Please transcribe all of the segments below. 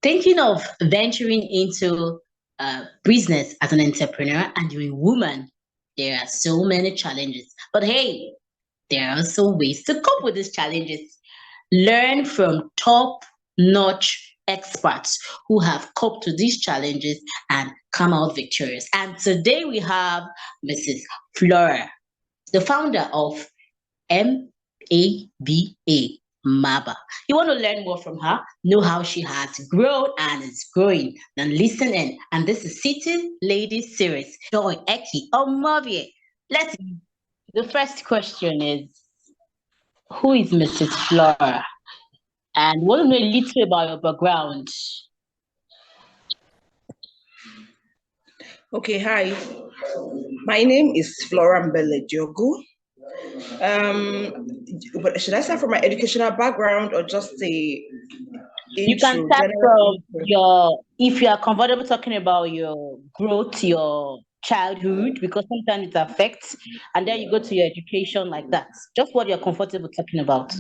Thinking of venturing into business as an entrepreneur and you're a woman, there are so many challenges. But hey, there are also ways to cope with these challenges. Learn from top notch experts who have coped with these challenges and come out victorious. And today we have Mrs. Flora, the founder of MABA. MABA. You want to learn more from her, know how she has grown and is growing, then listen in. And this is City Ladies Series. Joy Eki Omovie. Let's. The first question is, who is Mrs. Flora? And want to know a little about your background. Okay, hi. My name is Flora Mbeledeogu. Should I start from my educational background or just the You can start from if you are comfortable talking about your growth, your childhood, because sometimes it affects, and then you go to your education like that. Just what you're comfortable talking about.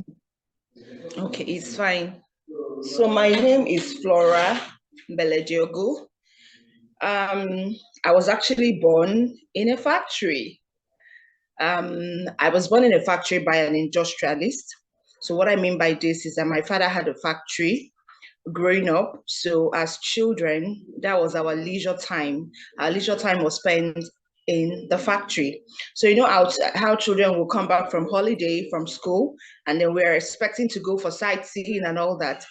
Okay, it's fine. So my name is Flora Mbeledeogu. I was actually born in a factory. I was born in a factory by an industrialist. So what I mean by this is that my father had a factory growing up. So as children, that was our leisure time. Our leisure time was spent in the factory. So you know how children will come back from holiday, from school, and then we're expecting to go for sightseeing and all that.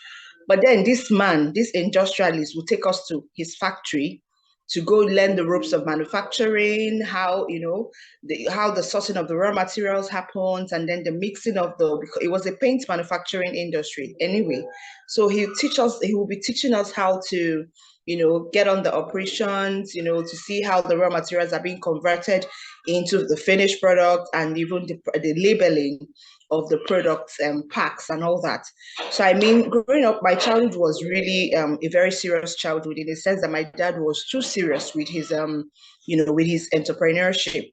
But then this man, this industrialist, will take us to his factory to go learn the ropes of manufacturing, how how the sourcing of the raw materials happens, and then the mixing of it was a paint manufacturing industry anyway. So he will be teaching us how to get on the operations, to see how the raw materials are being converted into the finished product, and even the labeling of the products and packs and all that. So I mean, growing up, my childhood was really a very serious childhood, in the sense that my dad was too serious with his with his entrepreneurship.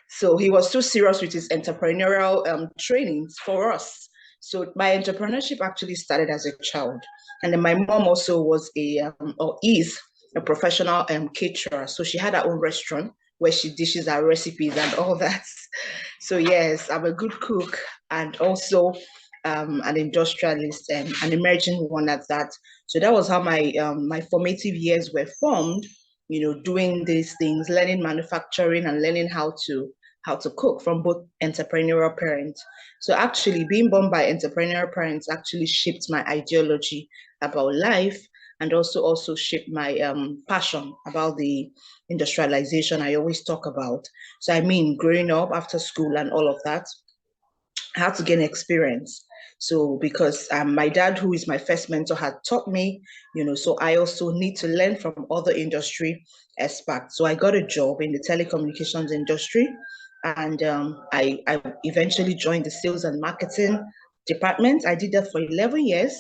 So he was too serious with his entrepreneurial trainings for us. So my entrepreneurship actually started as a child. And then my mom also was or is a professional caterer. So she had her own restaurant where she dishes her recipes and all that. So yes, I'm a good cook and also an industrialist and an emerging one at that. So that was how my formative years were formed, doing these things, learning manufacturing and learning how to cook from both entrepreneurial parents. So actually being born by entrepreneurial parents actually shaped my ideology about life, and also shaped my passion about the industrialization I always talk about. So I mean, growing up after school and all of that, I had to gain experience. So because my dad, who is my first mentor, had taught me, so I also need to learn from other industry experts. So I got a job in the telecommunications industry, and I eventually joined the sales and marketing department. I did that for 11 years,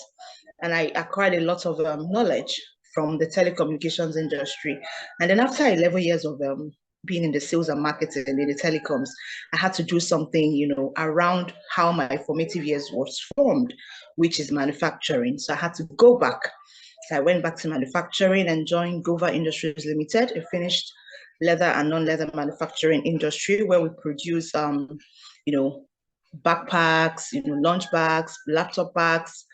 and I acquired a lot of knowledge from the telecommunications industry. And then after 11 years of being in the sales and marketing in the telecoms, I had to do something, around how my formative years was formed, which is manufacturing. So I had to go back. So I went back to manufacturing and joined Gova Industries Limited, a finished leather and non-leather manufacturing industry where we produce, backpacks, lunch bags, laptop bags,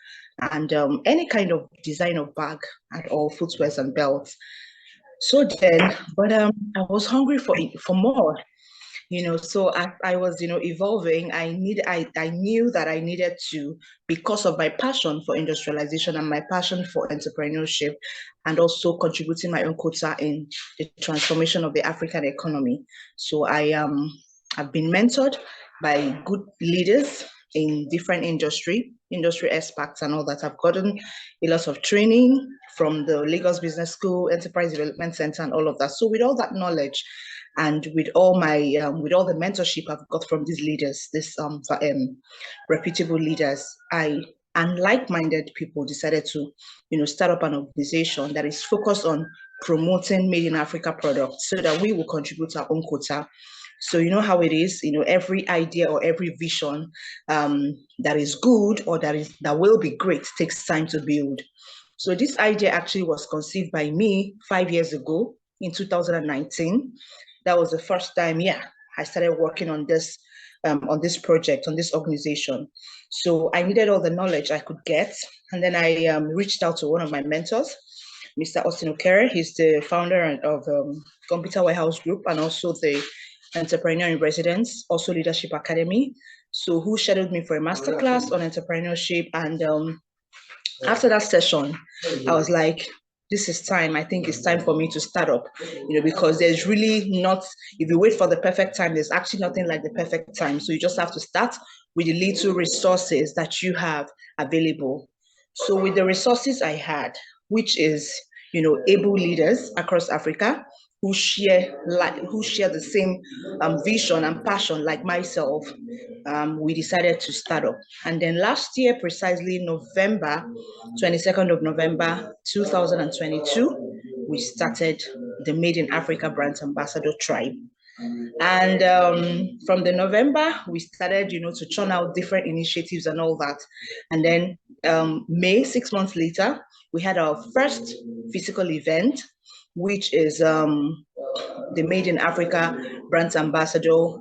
and any kind of design of bag and all footwears and belts. So then, but I was hungry for more, so I was, evolving. I knew that I needed to, because of my passion for industrialization and my passion for entrepreneurship, and also contributing my own quota in the transformation of the African economy. So I've been mentored by good leaders in different industry experts and all that. I've gotten a lot of training from the Lagos Business School, Enterprise Development Center, and all of that. So with all that knowledge, and with all my with all the mentorship I've got from these leaders, these reputable leaders, I and like-minded people decided to, start up an organization that is focused on promoting made in Africa products, so that we will contribute our own quota So you know how it is, every idea or every vision that is good or that will be great takes time to build. So this idea actually was conceived by me 5 years ago in 2019. That was the first time, I started working on this project, on this organization. So I needed all the knowledge I could get. And then I reached out to one of my mentors, Mr. Austin Okere. He's the founder of Computer Warehouse Group and also the Entrepreneur in Residence, also Leadership Academy. So who scheduled me for a masterclass on entrepreneurship. And after that session, I was like, this is time. I think it's time for me to start up, because there's really not, if you wait for the perfect time, there's actually nothing like the perfect time. So you just have to start with the little resources that you have available. So with the resources I had, which is, able leaders across Africa who share the same vision and passion like myself, we decided to start up. And then last year, precisely November, 22nd of November, 2022, we started the Made in Africa Brand Ambassador Tribe. And from the November, we started, to churn out different initiatives and all that. And then May, 6 months later, we had our first physical event, which is the Made in Africa Brand Ambassador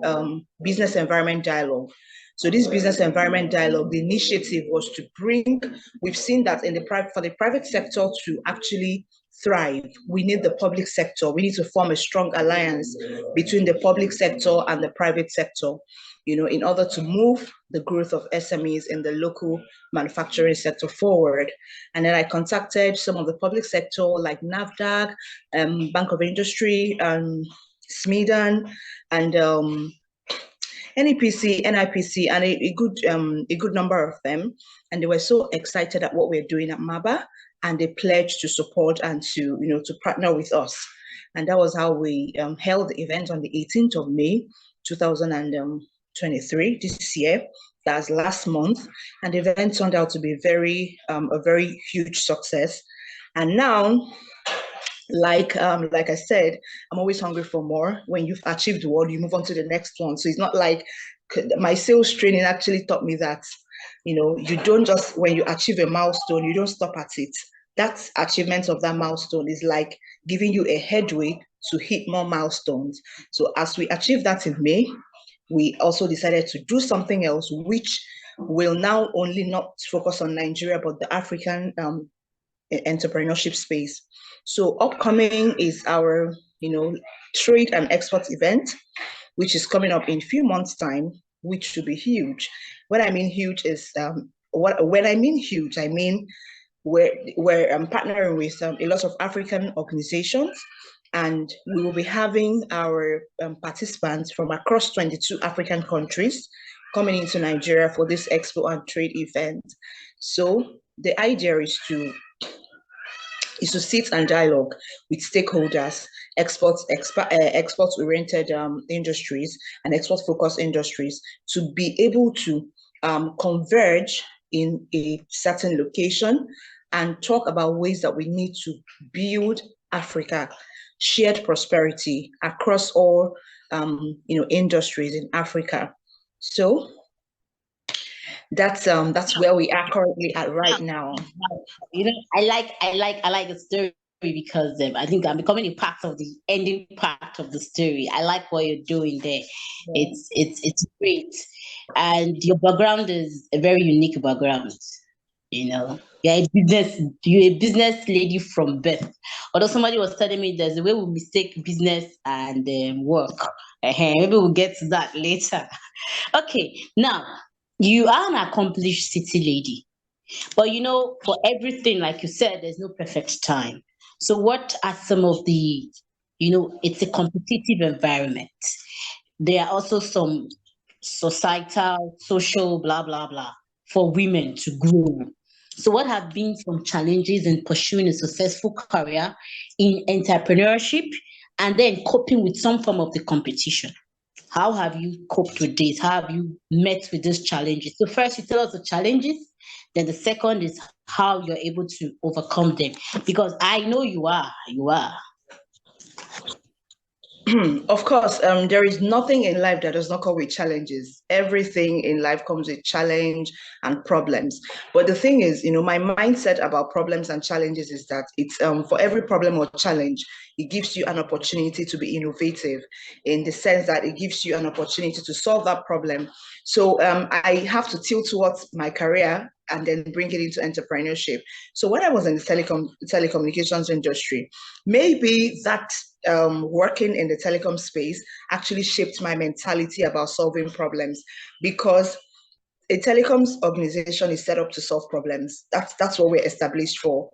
Business Environment Dialogue. So this business environment dialogue, the initiative was to bring, we've seen that for the private sector to actually thrive, we need the public sector. We need to form a strong alliance between the public sector and the private sector, in order to move the growth of SMEs in the local manufacturing sector forward. And then I contacted some of the public sector like NAFDAC, Bank of Industry, SMEDAN, and NEPC, NIPC, and a good number of them. And they were so excited at what we're doing at MABA, and they pledged to support and to partner with us. And that was how we held the event on the 18th of May, 2023, this year. That's last month. And the event turned out to be a very huge success. And now, like I said, I'm always hungry for more. When you've achieved one, you move on to the next one. So it's not like my sales training actually taught me that, you don't just, when you achieve a milestone, you don't stop at it. That achievement of that milestone is like giving you a headway to hit more milestones. So as we achieved that in May, we also decided to do something else, which will now only not focus on Nigeria, but the African entrepreneurship space. So upcoming is our, trade and export event, which is coming up in a few months' time, which should be huge. When I mean huge is, when I mean huge, I mean we're partnering with a lot of African organizations, and we will be having our participants from across 22 African countries coming into Nigeria for this expo and trade event. So the idea is to sit and dialogue with stakeholders, export-oriented industries and export-focused industries to be able to converge in a certain location and talk about ways that we need to build Africa, shared prosperity across all industries in Africa. So that's where we are currently at right now. I like the story because I think I'm becoming a part of the ending part of the story. I like what you're doing there. Yeah. It's great, and your background is a very unique background. You're a business lady from birth. Although somebody was telling me there's a way we mistake business and work. Maybe we'll get to that later. Okay, now you are an accomplished city lady, but for everything, like you said, there's no perfect time. So what are some of the, it's a competitive environment. There are also some societal, social, blah, blah, blah, for women to grow. So what have been some challenges in pursuing a successful career in entrepreneurship and then coping with some form of the competition? How have you coped with this? How have you met with these challenges? So first, you tell us the challenges. Then the second is how you're able to overcome them. Because I know you are. Of course, there is nothing in life that does not come with challenges. Everything in life comes with challenge and problems. But the thing is, my mindset about problems and challenges is that it's for every problem or challenge, it gives you an opportunity to be innovative in the sense that it gives you an opportunity to solve that problem. So I have to tilt towards my career and then bring it into entrepreneurship. So when I was in the telecommunications industry, maybe that working in the telecom space actually shaped my mentality about solving problems, because a telecoms organization is set up to solve problems. That's what we're established for.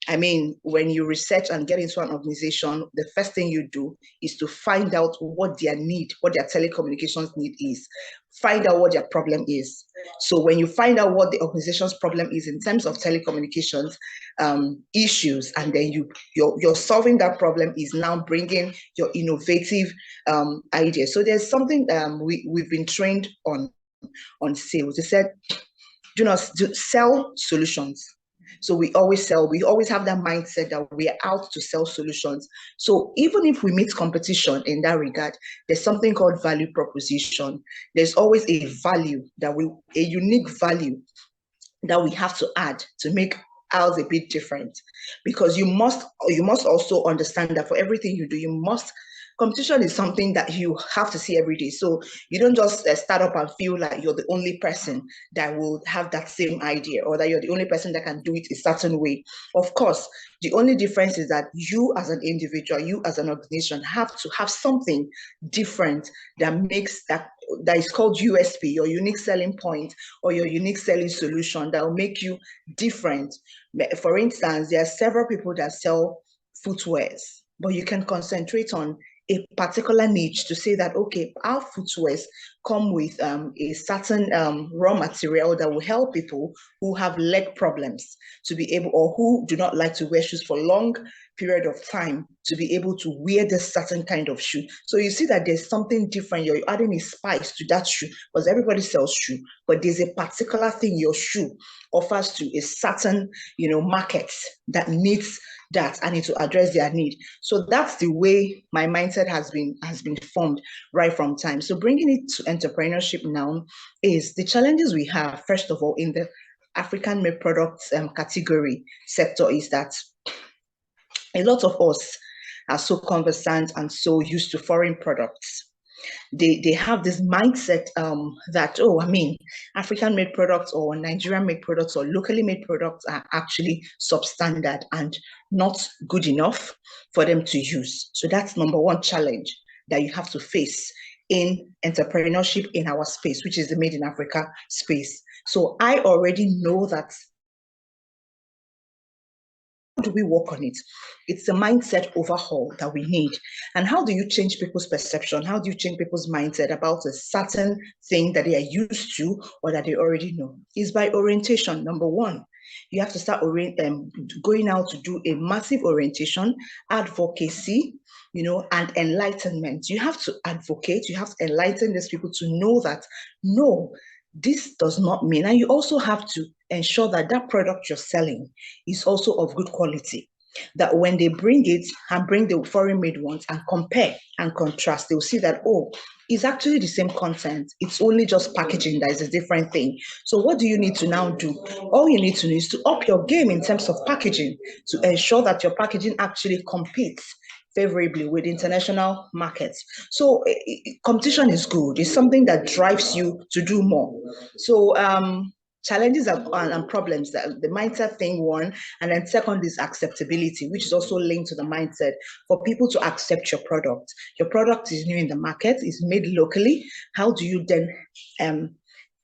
I mean, when you research and get into an organization, the first thing you do is to find out what their need, what their telecommunications need is. Find out what their problem is. So when you find out what the organization's problem is in terms of telecommunications issues, and then you're solving that problem, is now bringing your innovative idea. So there's something we've been trained on sales. They said, do not sell solutions. So we always sell. We always have that mindset that we are out to sell solutions. So even if we meet competition in that regard, there's something called value proposition. There's always a value a unique value that we have to add to make ours a bit different. Because you must also understand that for everything you do, competition is something that you have to see every day. So you don't just start up and feel like you're the only person that will have that same idea, or that you're the only person that can do it a certain way. Of course, the only difference is that you as an individual, you as an organization, have to have something different that makes that is called USP, your unique selling point, or your unique selling solution that will make you different. For instance, there are several people that sell footwears, but you can concentrate on a particular niche to say that, okay, our footwears come with a certain raw material that will help people who have leg problems to be able, or who do not like to wear shoes for long period of time, to be able to wear this certain kind of shoe. So you see that there's something different. You're adding a spice to that shoe, because everybody sells shoe, but there's a particular thing your shoe offers to a certain, market that needs that, and need to address their need. So that's the way my mindset has been formed right from time. So bringing it to entrepreneurship now is the challenges we have. First of all, in the African made products category sector, is that a lot of us are so conversant and so used to foreign products. They have this mindset that, African made products or Nigerian made products or locally made products are actually substandard and not good enough for them to use. So that's number one challenge that you have to face in entrepreneurship in our space, which is the Made in Africa space. So I already know that. How do we work on it? It's a mindset overhaul that we need. And how do you change people's perception? How do you change people's mindset about a certain thing that they are used to or that they already know? Is by orientation. Number one, you have to start going out to do a massive orientation, advocacy, and enlightenment. You have to advocate, you have to enlighten these people to know that, no, this does not mean, and you also have to ensure that that product you're selling is also of good quality. That when they bring it and bring the foreign made ones and compare and contrast, they'll see that, oh, it's actually the same content. It's only just packaging that is a different thing. So what do you need to now do? All you need to do is to up your game in terms of packaging to ensure that your packaging actually competes favorably with international markets. So competition is good. It's something that drives you to do more. So challenges and problems, that the mindset thing, one, and then second is acceptability, which is also linked to the mindset for people to accept your product. Your product is new in the market, is made locally. How do you then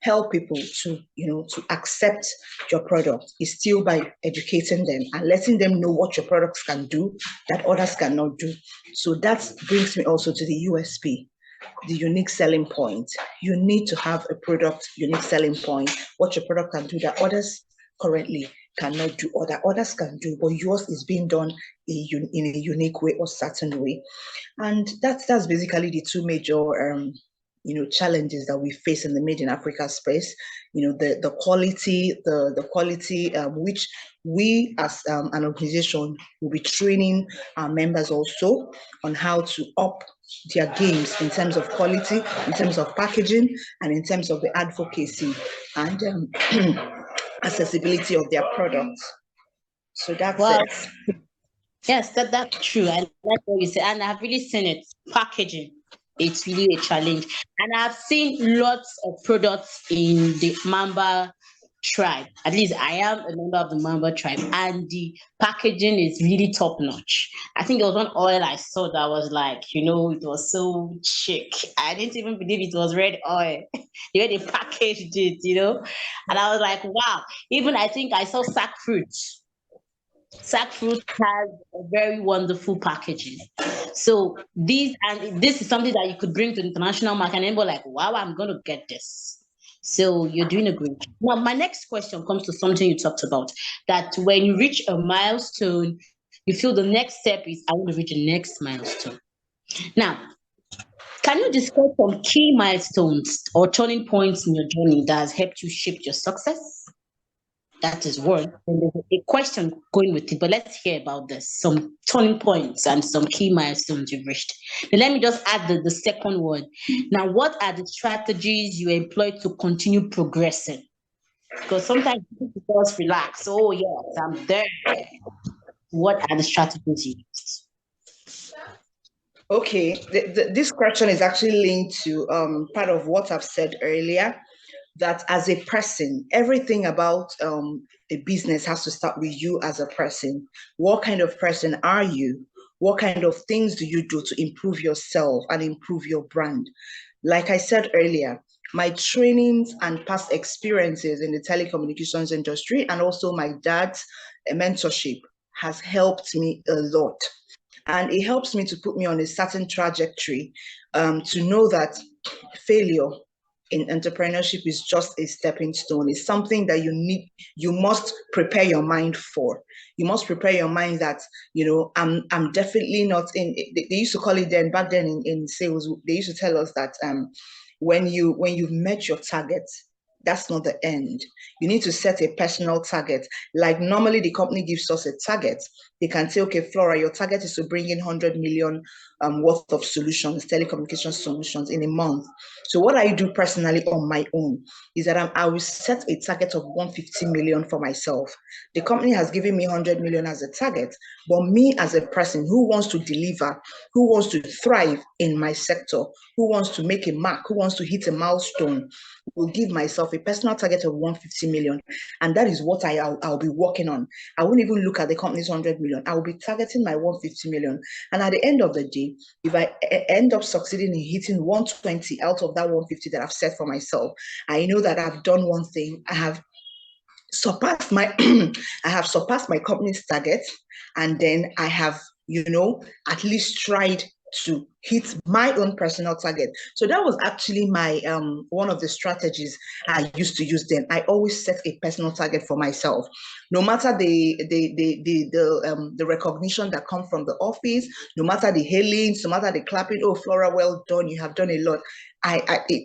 help people to accept your product? Is still by educating them and letting them know what your products can do that others cannot do. So that brings me also to the USP, the unique selling point. You need to have a product unique selling point, what your product can do that others currently cannot do, or that others can do, but yours is being done in a unique way or certain way. And that's basically the two major challenges that we face in the Made in Africa space. The quality, the quality which we as an organization will be training our members also on how to up their games in terms of quality, in terms of packaging, and in terms of the advocacy and accessibility of their products. So that's it. Yes, that's true. And that's what you said. And I've really seen it. Packaging, it's really a challenge. And I've seen lots of products in the MABA tribe. At least I am a member of the MABA tribe, and the packaging is really top notch. I think there was one oil I saw that was like, it was so chic. I didn't even believe it was red oil. The way they packaged it. And I was like, wow. Even I think I saw sack fruits. Sack fruit has a very wonderful packaging. So this is something that you could bring to the international market, and people like, wow, I'm going to get this. So you're doing a great job. Now, my next question comes to something you talked about, that when you reach a milestone, you feel the next step is, I want to reach the next milestone. Now, can you discuss some key milestones or turning points in your journey that has helped you shape your success? That is one. And there's a question going with it, but let's hear about this. Some turning points and some key milestones you've reached. Then let me just add the second one. Now, what are the strategies you employ to continue progressing? Because sometimes you just relax. Oh, yes, I'm there. What are the strategies you use? Okay, this question is actually linked to part of what I've said earlier, that as a person, everything about a business has to start with you as a person. What kind of person are you? What kind of things do you do to improve yourself and improve your brand? Like I said earlier, my trainings and past experiences in the telecommunications industry, and also my dad's mentorship, has helped me a lot. And it helps me to put me on a certain trajectory, to know that failure in entrepreneurship is just a stepping stone. It's something that you must prepare your mind for. You must prepare your mind that, I'm definitely not in, they used to call it then, back then in sales, they used to tell us that when you've met your target, that's not the end. You need to set a personal target. Like normally the company gives us a target. They can say, okay, Flora, your target is to bring in 100 million worth of solutions, telecommunication solutions in a month. So what I do personally on my own is that I will set a target of 150 million for myself. The company has given me 100 million as a target, but me as a person who wants to deliver, who wants to thrive in my sector, who wants to make a mark, who wants to hit a milestone, will give myself a personal target of 150 million. And that is what I'll be working on. I won't even look at the company's 100 million. I will be targeting my 150 million. And at the end of the day, if I end up succeeding in hitting 120 out of that 150 that I've set for myself, I know that I've done one thing. I have surpassed my company's target, and then I have, at least tried to hit my own personal target. So that was actually my one of the strategies I used to use then. I always set a personal target for myself, no matter the recognition that comes from the office, no matter the hailings, no matter the clapping. Oh, Flora, well done, you have done a lot.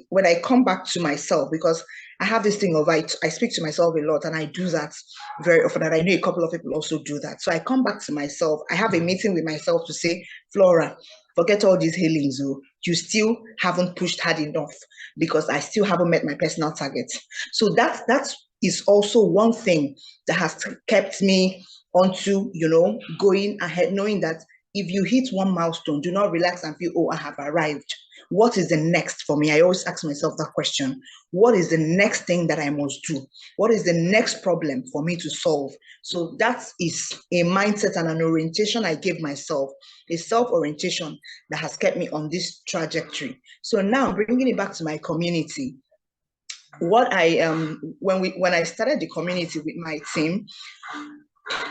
When I come back to myself, because I have this thing of I speak to myself a lot, and I do that very often, and I know a couple of people also do that. So I come back to myself. I have a meeting with myself to say, Flora, forget all these hailings. You still haven't pushed hard enough, because I still haven't met my personal targets. So that is also one thing that has kept me onto, going ahead, knowing that if you hit one milestone, do not relax and feel, oh, I have arrived. What is the next for me? I always ask myself that question. What is the next thing that I must do? What is the next problem for me to solve? So that is a mindset and an orientation I gave myself, a self-orientation that has kept me on this trajectory. So now bringing it back to my community, what I when I started the community with my team,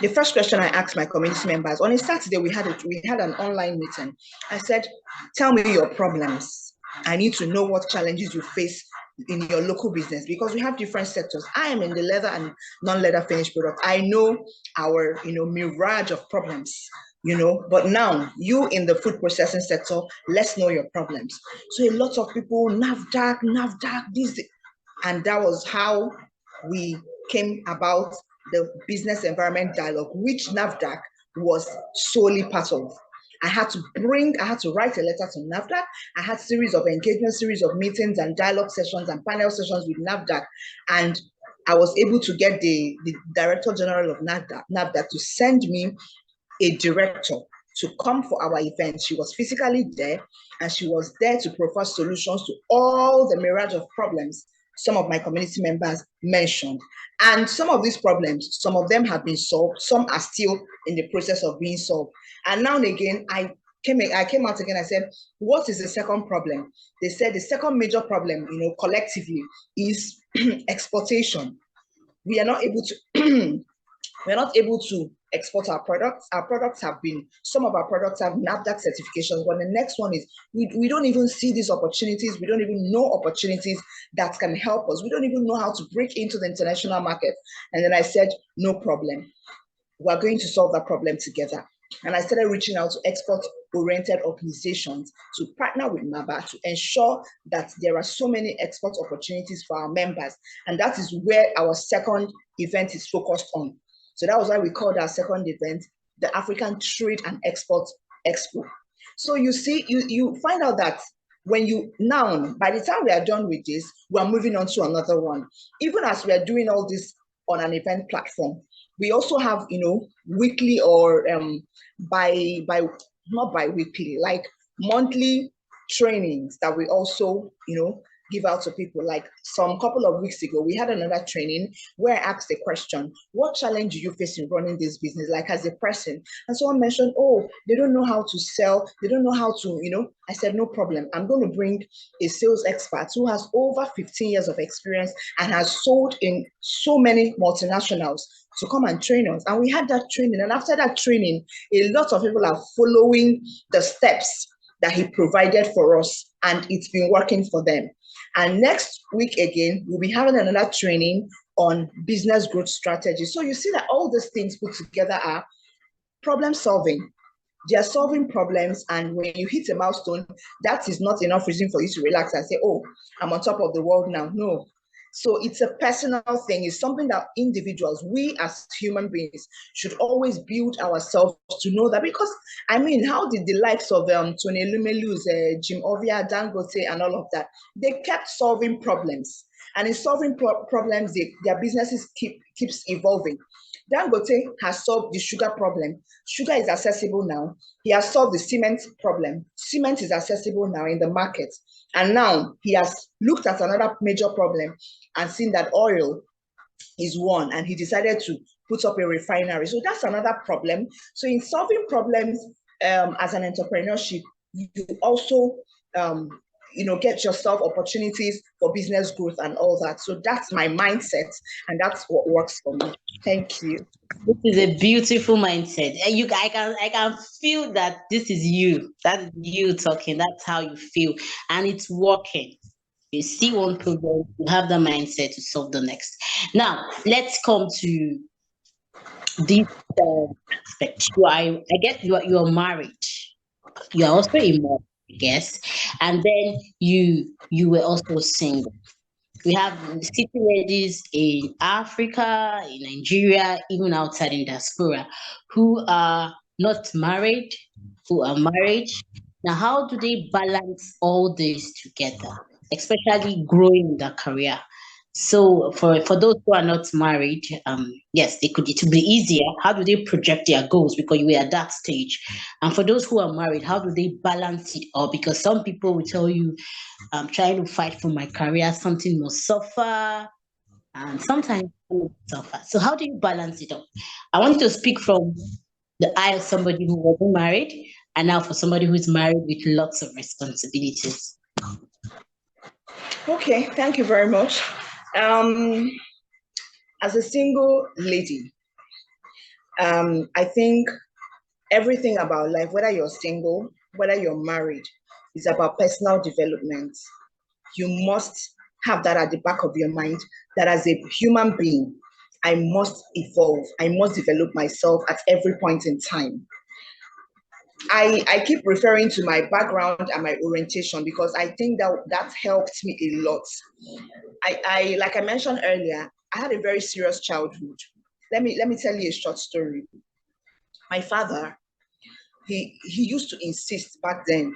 the first question I asked my community members on a Saturday, we had an online meeting. I said, tell me your problems. I need to know what challenges you face in your local business, because we have different sectors. I am in the leather and non-leather finished product. I know our mirage of problems you know, but now you in the food processing sector, let's know your problems. So a lot of people, NAFDAC, this, and that was how we came about the business environment dialogue, which NAFDAC was solely part of. I had to write a letter to NAFDAC. I had series of engagement, series of meetings and dialogue sessions and panel sessions with NAFDAC. And I was able to get the Director General of NAFDAC to send me a director to come for our event. She was physically there, and she was there to provide solutions to all the myriad of problems some of my community members mentioned. And some of these problems, some of them have been solved, some are still in the process of being solved. And now and again, I came out again, I said, what is the second problem? They said the second major problem, you know, collectively is exportation. We are not able to we're not able to export our products. Our products have been, some of our products have NAFDAC certifications, but the next one is we don't even see these opportunities. We don't even know opportunities that can help us. We don't even know how to break into the international market. And then I said, no problem. We're going to solve that problem together. And I started reaching out to export-oriented organizations to partner with MABA to ensure that there are so many export opportunities for our members. And that is where our second event is focused on. So that was why we called our second event the African Trade and Export Expo. So you see, you find out that when you now, by the time we are done with this, we're moving on to another one. Even as we are doing all this on an event platform, we also have, you know, weekly or not bi-weekly, like monthly trainings that we also, you know, give out to people. Like some couple of weeks ago, we had another training where I asked the question, what challenge do you face in running this business, like as a person? And someone mentioned, oh, they don't know how to sell, they don't know how to, you know. I said, no problem. I'm going to bring a sales expert who has over 15 years of experience and has sold in so many multinationals to come and train us. And we had that training. And after that training, a lot of people are following the steps that he provided for us, and it's been working for them. And next week again, we'll be having another training on business growth strategy. So you see that all these things put together are problem solving. They are solving problems, and when you hit a milestone, that is not enough reason for you to relax and say, oh, I'm on top of the world now. No. So it's a personal thing. It's something that individuals, we as human beings, should always build ourselves to know that. Because, I mean, how did the likes of Tony Lumelu's, Jim Ovia, Dangote, and all of that, they kept solving problems. And in solving problems, their businesses keeps evolving. Dangote has solved the sugar problem. Sugar is accessible now. He has solved the cement problem. Cement is accessible now in the market. And now he has looked at another major problem and seen that oil is one, and he decided to put up a refinery. So that's another problem. So in solving problems as an entrepreneurship, you also you know, get yourself opportunities for business growth and all that. So that's my mindset, and that's what works for me. Thank you. This is a beautiful mindset. And I can feel that this is you. That is you talking. That's how you feel. And it's working. You see one problem, you have the mindset to solve the next. Now, let's come to this aspect. I guess you are married. You are also a mom, I guess. And then you were also single. We have city ladies in Africa, in Nigeria, even outside in diaspora, who are not married, who are married. Now, how do they balance all this together, especially growing in their career? So for those who are not married, yes, it would be easier. How do they project their goals? Because you were at that stage. And for those who are married, how do they balance it up? Because some people will tell you, I'm trying to fight for my career, something must suffer, and sometimes suffer. So how do you balance it up? I want you to speak from the eye of somebody who wasn't married, and now for somebody who's married with lots of responsibilities. Okay, thank you very much. As a single lady, I think everything about life, whether you're single, whether you're married, is about personal development. You must have that at the back of your mind, that as a human being, I must evolve. I must develop myself at every point in time. I keep referring to my background and my orientation because I think that helped me a lot. I like I mentioned earlier, I had a very serious childhood. Let me tell you a short story. My father, he used to insist back then,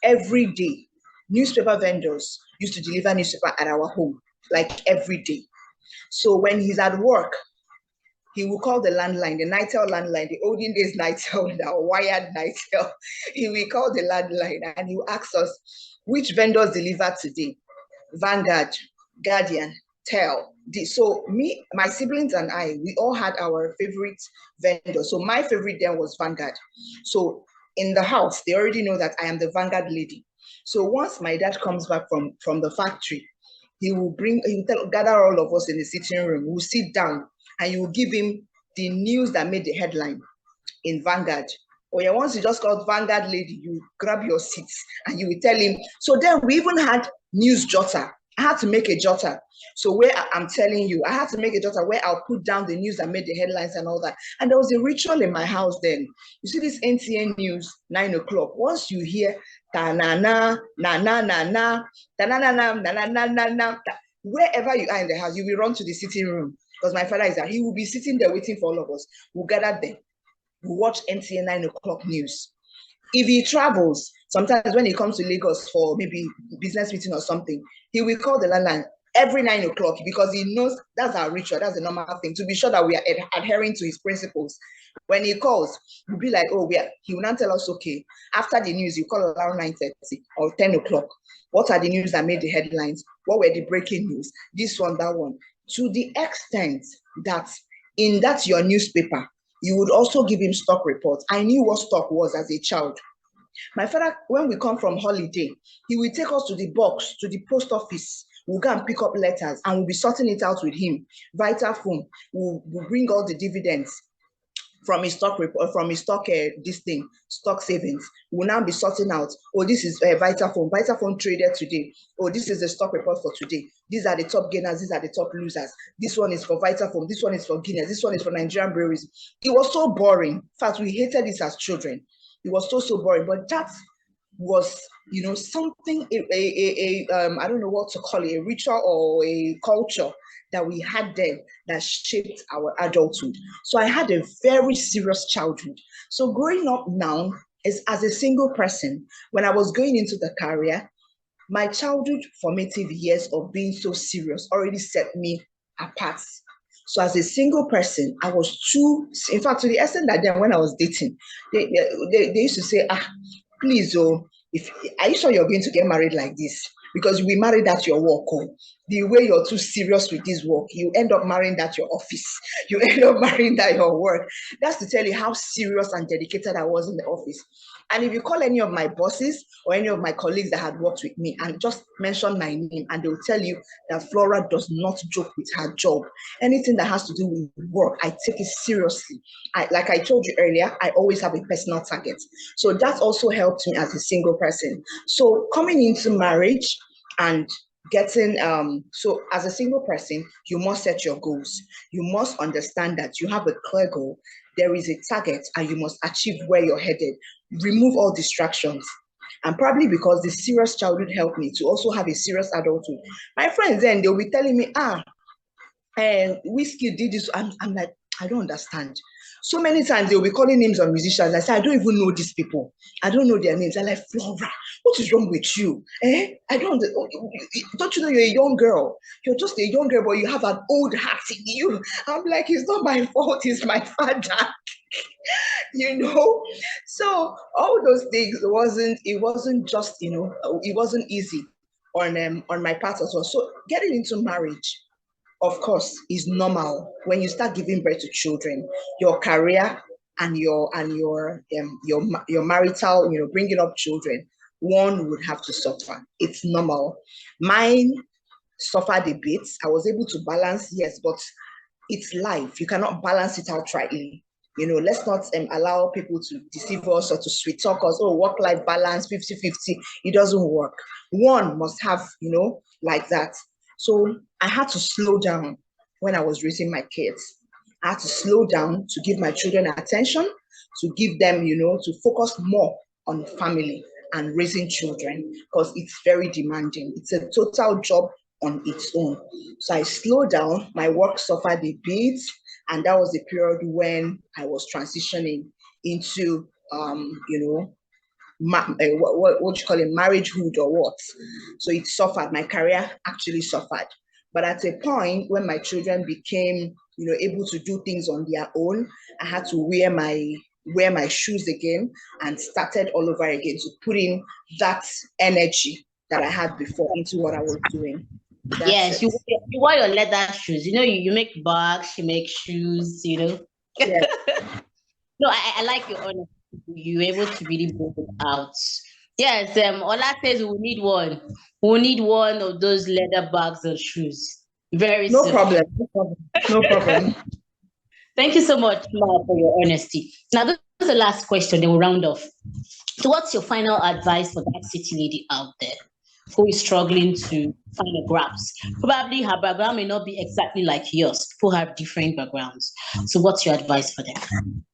every day, newspaper vendors used to deliver newspaper at our home, like every day. So when he's at work, he will call the landline, the Nitel landline, the olden days Nitel, the wired Nitel. He will call the landline and he will ask us, which vendors delivered today? Vanguard, Guardian, Tel. So me, my siblings and I, we all had our favorite vendor. So my favorite then was Vanguard. So in the house, they already know that I am the Vanguard lady. So once my dad comes back from the factory, he will gather all of us in the sitting room. We'll sit down and you will give him the news that made the headline in Vanguard. Or yeah, once you just called Vanguard lady, you grab your seats and you will tell him. So then we even had news jotter. I had to make a jotter. So where I'm telling you, I had to make a jotter where I'll put down the news that made the headlines and all that. And there was a ritual in my house then. You see this NTN news, 9 o'clock. Once you hear ta-na-na, na-na-na-na, ta-na-na-na, na-na-na-na-na, wherever you are in the house, you will run to the sitting room because my father is there. He will be sitting there waiting for all of us. We'll gather there. We'll watch NTN 9 o'clock news. If he travels, sometimes when he comes to Lagos for maybe business meeting or something, he will call the landline every 9 o'clock because he knows that's our ritual, that's the normal thing, to be sure that we are adhering to his principles. When he calls, we'll be like, oh, he will not tell us, okay, after the news, you call around 9:30 or 10 o'clock. What are the news that made the headlines? What were the breaking news? This one, that one. To the extent that in that your newspaper, you would also give him stock reports. I knew what stock was as a child. My father, when we come from holiday, he will take us to the box, to the post office. We'll go and pick up letters and we'll be sorting it out with him. Vitafoam will bring all the dividends from his stock report, from his stock, stock savings. We'll now be sorting out, oh, this is Vitafoam. Vitafoam traded today. Oh, this is the stock report for today. These are the top gainers. These are the top losers. This one is for Vitafoam. This one is for Guinness. This one is for Nigerian breweries. It was so boring. In fact, we hated this as children. It was so boring. But that was, something, I don't know what to call it, a ritual or a culture that we had then that shaped our adulthood. So I had a very serious childhood. So growing up now as a single person, when I was going into the career, my childhood formative years of being so serious already set me apart. So as a single person, I was in fact, to the extent that then when I was dating, they used to say, please, are you sure you're going to get married like this? Because you will marry that your work. The way you're too serious with this work, you end up marrying that your office. You end up marrying that your work. That's to tell you how serious and dedicated I was in the office. And if you call any of my bosses or any of my colleagues that had worked with me and just mention my name, and they'll tell you that Flora does not joke with her job. Anything that has to do with work, I take it seriously. Like I told you earlier, I always have a personal target. So that also helped me as a single person. So coming into marriage and getting so as a single person, you must set your goals. You must understand that you have a clear goal, there is a target, and you must achieve where you're headed. Remove all distractions. And probably because the serious childhood helped me to also have a serious adulthood. My friends then, they'll be telling me, and Whiskey did this. I'm like, I don't understand. So many times they'll be calling names of musicians. I say, I don't even know these people. I don't know their names. I'm like, Flora, what is wrong with you? I don't you know you're a young girl? You're just a young girl, but you have an old heart in you. I'm like, it's not my fault, it's my father. So all those things, it wasn't just, it wasn't easy on my part as well. So getting into marriage, of course, is normal when you start giving birth to children. Your career and your marital, bringing up children, one would have to suffer. It's normal. Mine suffered a bit. I was able to balance, yes, but it's life. You cannot balance it outrightly. Let's not allow people to deceive us or to sweet talk us, work-life balance, 50-50. It doesn't work. One must have, like that. So I had to slow down when I was raising my kids. I had to slow down to give my children attention, to give them, to focus more on family and raising children, because it's very demanding. It's a total job on its own. So I slowed down, my work suffered a bit, and that was the period when I was transitioning into, what you call it, marriagehood or what. So it suffered, my career actually suffered. But at a point when my children became, able to do things on their own, I had to wear my shoes again and started all over again to put in that energy that I had before into what I was doing. That's Yes, it. you wear your leather shoes. You make bags, you make shoes. Yeah. No, I like your honesty. You're able to really bring it out. Yes, Ola says we need one. We need one of those leather bags and shoes very No soon. problem. No problem. No problem. Thank you so much, Ma, for your honesty. Now, this is the last question, then we'll round off. So, what's your final advice for that city lady out there who is struggling to find a grasp? Probably her background may not be exactly like yours. People have different backgrounds. So, what's your advice for them?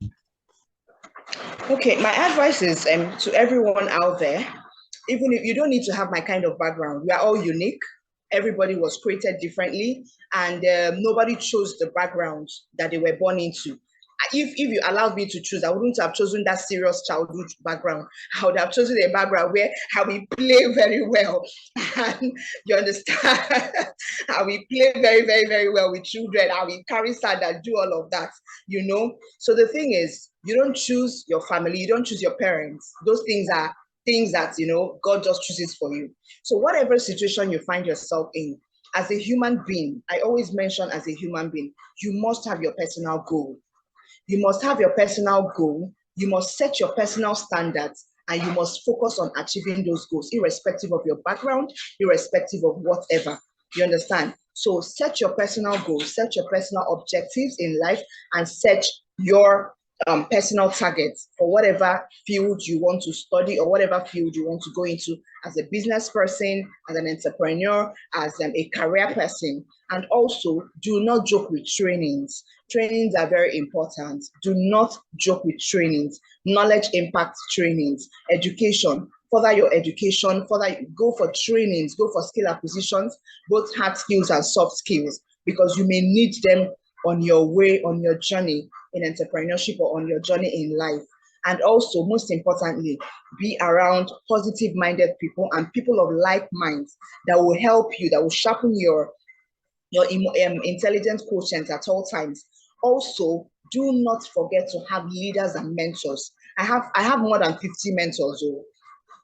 Okay, my advice is to everyone out there, even if you don't need to have my kind of background, we are all unique. Everybody was created differently, and nobody chose the background that they were born into. If you allowed me to choose, I wouldn't have chosen that serious childhood background. I would have chosen a background where how we play very well. And you understand? How we play very, very, very well with children, how we carry sand and do all of that, So the thing is, you don't choose your family, you don't choose your parents. Those things are things that, God just chooses for you. So whatever situation you find yourself in, as a human being, I always mention as a human being, you must have your personal goal. You must have your personal goal. You must set your personal standards, and you must focus on achieving those goals, irrespective of your background, irrespective of whatever. You understand? So set your personal goals, set your personal objectives in life, and set your personal targets for whatever field you want to study or whatever field you want to go into as a business person, as an entrepreneur, as a career person. And also, do not joke with trainings. Trainings are very important. Do not joke with trainings. Knowledge impact trainings, education, further your education, go for trainings, go for skill acquisitions, both hard skills and soft skills, because you may need them on your way, on your journey in entrepreneurship or on your journey in life. And also, most importantly, be around positive-minded people and people of like minds that will help you, that will sharpen your intelligence quotient at all times. Also, do not forget to have leaders and mentors. I have more than 50 mentors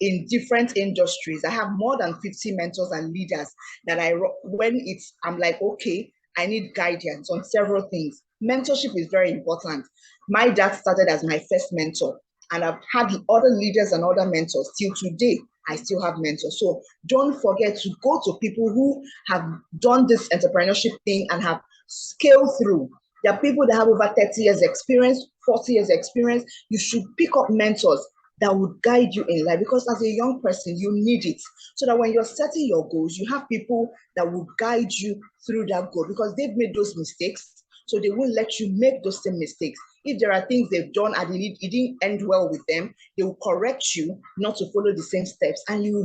in different industries. I have more than 50 mentors and leaders that I'm like, okay, I need guidance on several things. Mentorship is very important. My dad started as my first mentor, and I've had other leaders and other mentors till today. I still have mentors. So don't forget to go to people who have done this entrepreneurship thing and have scaled through. There are people that have over 30 years experience, 40 years experience. You should pick up mentors that would guide you in life, because as a young person, you need it. So that when you're setting your goals, you have people that will guide you through that goal, because they've made those mistakes. So they won't let you make those same mistakes. If there are things they've done and it didn't end well with them, they will correct you not to follow the same steps. And you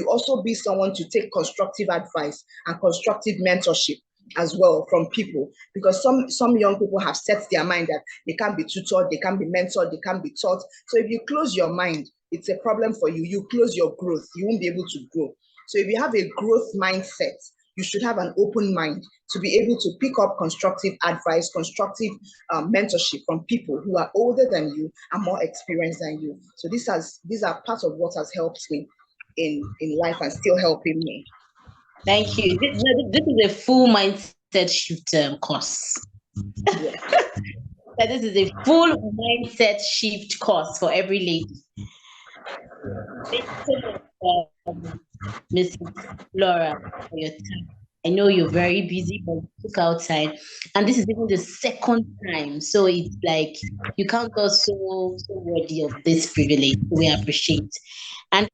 also be someone to take constructive advice and constructive mentorship as well from people, because some young people have set their mind that they can't be tutored, they can't be mentored, they can't be taught. So if you close your mind, it's a problem for you. You close your growth, you won't be able to grow. So if you have a growth mindset, you should have an open mind to be able to pick up constructive advice, constructive mentorship from people who are older than you and more experienced than you. So these are part of what has helped me in life and still helping me. Thank you. This is a full mindset shift course. Yeah. This is a full mindset shift course for every lady. Thank you so much, Miss Flora, for your time. I know you're very busy, but you took out time. And this is even the second time. So it's like you count us so worthy of this privilege. We appreciate. And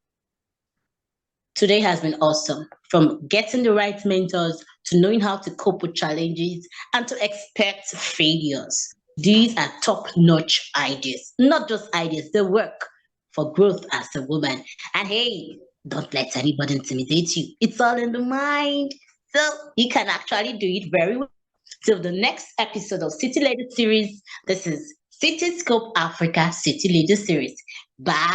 Today has been awesome. From getting the right mentors to knowing how to cope with challenges and to expect failures. These are top-notch ideas, not just ideas, they work for growth as a woman. And hey, don't let anybody intimidate you. It's all in the mind. So you can actually do it very well. Till the next episode of City Lady Series, this is City Scope Africa City Lady Series. Bye.